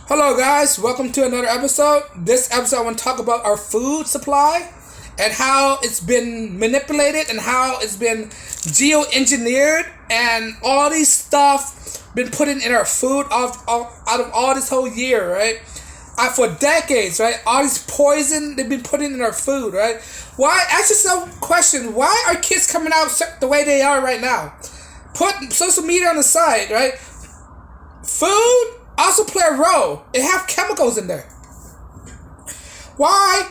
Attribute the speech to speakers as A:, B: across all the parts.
A: Hello, guys. Welcome to another episode. This episode, I want to talk about our food supply and how it's been manipulated and how it's been geoengineered and all these stuff been put in our food out of all this whole year, right? For decades, right? All this poison they've been putting in our food, right? Why? Ask yourself a question. Why are kids coming out the way they are right now? Put social media on the side, right? Food also play a role. It have chemicals in there. Why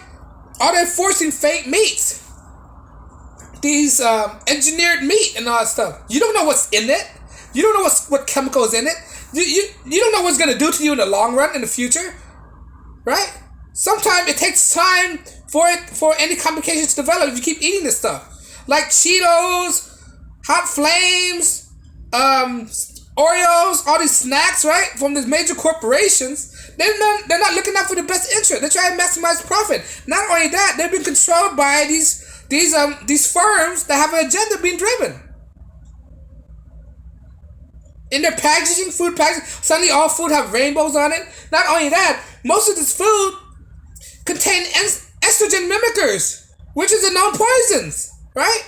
A: are they forcing fake meats? These engineered meat and all that stuff. You don't know what's in it. You don't know what chemicals in it. You don't know what's gonna do to you in the long run in the future, right? Sometimes it takes time for any complications to develop if you keep eating this stuff, like Cheetos, Hot Flames, Oreos, all these snacks, right, from these major corporations. They're not looking out for the best interest. They're trying to maximize profit. Not only that, they've been controlled by these firms that have an agenda being driven. In their packaging, food packaging, suddenly all food have rainbows on it. Not only that, most of this food contain estrogen mimickers, which is a known poisons, right?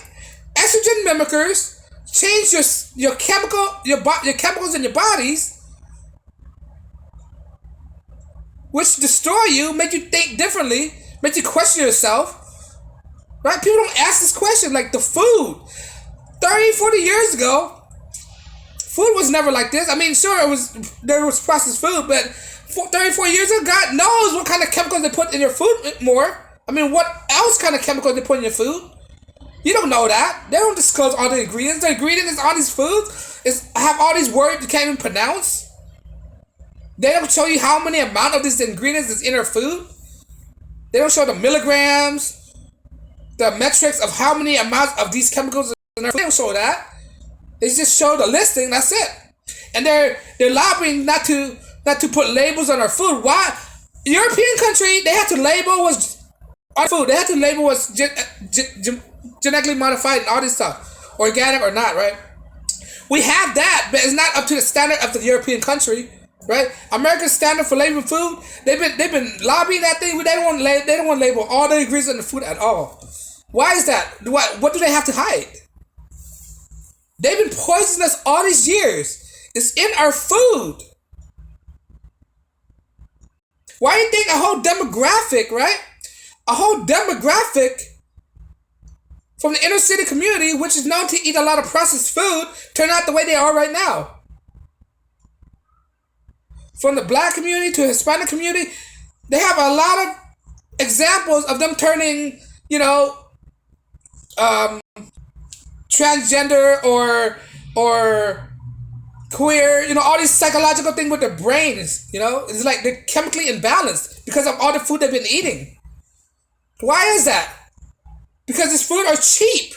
A: Estrogen mimickers change your chemicals in your bodies, which destroy you, make you think differently, make you question yourself, right? People don't ask this question. Like the food 30, 40 years ago, food was never like this. I mean, sure, there was processed food, but 30, 40 years ago, God knows what kind of chemicals they put in your food more. I mean, what else kind of chemicals they put in your food? You don't know that. They don't disclose all the ingredients. The ingredients in all these foods have all these words you can't even pronounce. They don't show you how many amount of these ingredients is in our food. They don't show the milligrams, the metrics of how many amounts of these chemicals in our food. They don't show that. They just show the listing. That's it. And they're lobbying not to put labels on our food. Why? European country, they had to label our food. They had to label what's genetically modified and all this stuff, organic or not, right? We have that, but it's not up to the standard of the European country, right? America's standard for labeling food, they've been lobbying that thing. They don't want to label all the ingredients in the food at all. Why is that? What do they have to hide? They've been poisoning us all these years. It's in our food. Why do you think a whole demographic, right? A whole demographic from the inner city community, which is known to eat a lot of processed food, turn out the way they are right now. From the black community to the Hispanic community, they have a lot of examples of them turning, transgender or queer, all these psychological things with their brains, It's like they're chemically imbalanced because of all the food they've been eating. Why is that? Because this food are cheap.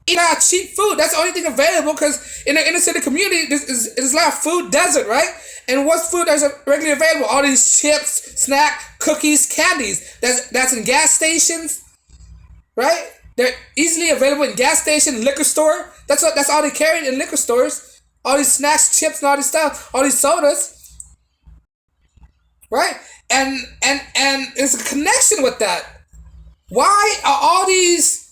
A: Eat out cheap food. That's the only thing available because in the inner city community, it's like a food desert, right? And what's food that's regularly available? All these chips, snack, cookies, candies. That's in gas stations, right? They're easily available in gas station, liquor store. That's all they carry in liquor stores. All these snacks, chips, and all this stuff, all these sodas, right? And there's a connection with that. Why are all these,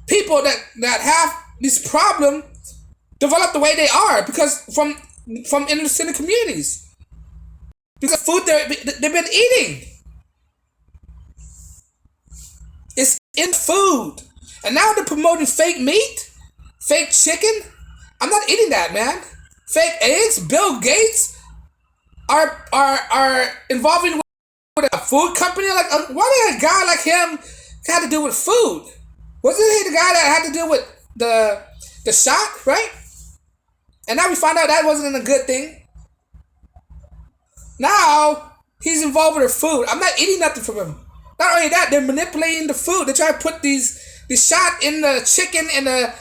A: people that have this problem develop the way they are? Because from inner city communities. Because food they've been eating. It's in food. And now they're promoting fake meat, fake chicken. I'm not eating that, man. Fake eggs. Bill Gates are involving with a food company. Like, what did a guy like him had to do with food? Wasn't he the guy that had to deal with the shot, right? And now we find out that wasn't a good thing. Now he's involved with food. I'm not eating nothing from him. Not only that, they're manipulating the food. They try to put these shot in the chicken and the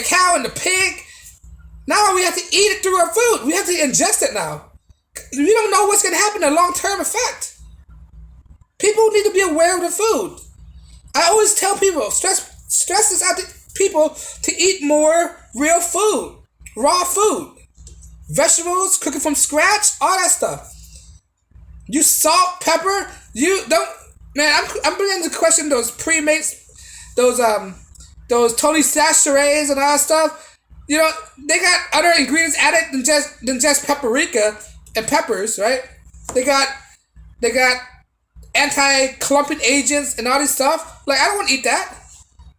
A: cow and the pig. Now we have to eat it through our food. We have to ingest it now. We don't know what's going to happen in long-term effect. People need to be aware of the food. I always tell people, stress this out to people to eat more real food, raw food. vegetables, cooking from scratch, all that stuff. You salt, pepper. You don't, man. I'm beginning to question those pre-mates, those Tony Sachets and all that stuff. You know, they got other ingredients added than just paprika and peppers, right? They got they got anti-clumping agents and all this stuff. Like, I don't want to eat that.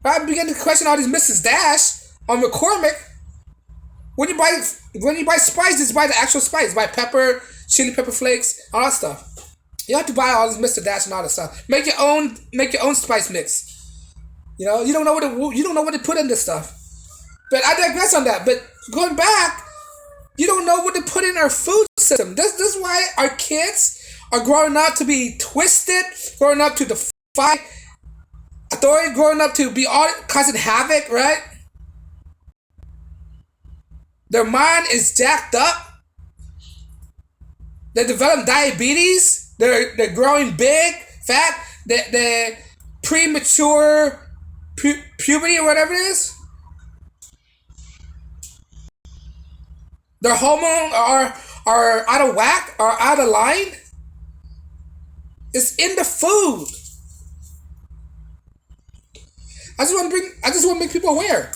A: I begin to question all these Mrs. Dash on McCormick. When you buy spices, buy the actual spice. Buy pepper, chili pepper flakes, all that stuff. You don't have to buy all this Mr. Dash and all that stuff. Make your own spice mix. You know, you don't know what to put in this stuff. But I digress on that. But going back, you don't know what to put in our food system. This is why our kids are growing up to be twisted, growing up to defy authority, growing up to be all causing havoc, right? Their mind is jacked up. They develop diabetes. They're growing big, fat. They're premature puberty or whatever it is. Their hormones are out of whack, are out of line. It's in the food. I just want to make people aware.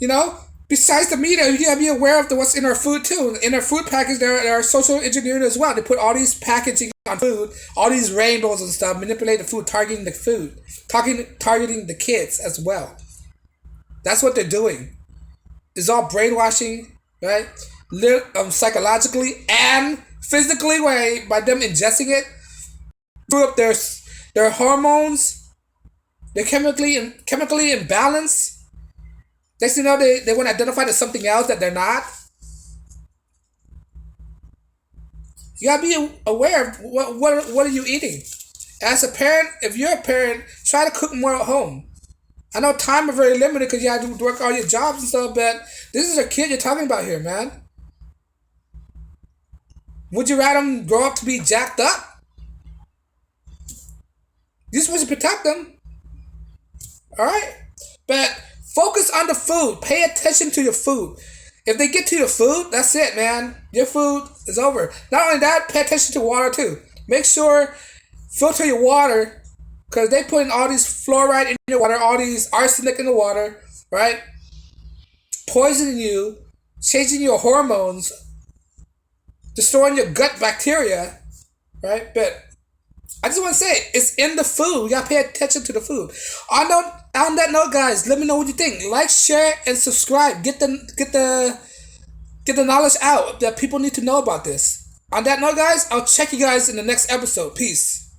A: You know, besides the media, you gotta be aware of what's in our food too. In our food package, there are social engineering as well. They put all these packaging on food, all these rainbows and stuff, manipulate the food, targeting the food, targeting the kids as well. That's what they're doing. It's all brainwashing, right? Psychologically and physically, by them ingesting it, screw up their hormones. They're chemically imbalanced. Next thing you know, they want to identify as something else that they're not. You gotta be aware of what are you eating. As a parent, if you're a parent, try to cook more at home. I know time is very limited because you have to work all your jobs and stuff, but this is a kid you're talking about here, man. Would you rather them grow up to be jacked up? You're supposed to protect them. Alright? But focus on the food. Pay attention to your food. If they get to your food, that's it, man. Your food is over. Not only that, pay attention to water too. Make sure filter your water, because they put in all these fluoride in your water, all these arsenic in the water, right? Poisoning you, changing your hormones, destroying your gut bacteria, right? But I just want to say, it's in the food. You gotta pay attention to the food. On that note, guys, let me know what you think. Like, share, and subscribe. Get the knowledge out that people need to know about this. On that note, guys, I'll check you guys in the next episode. Peace.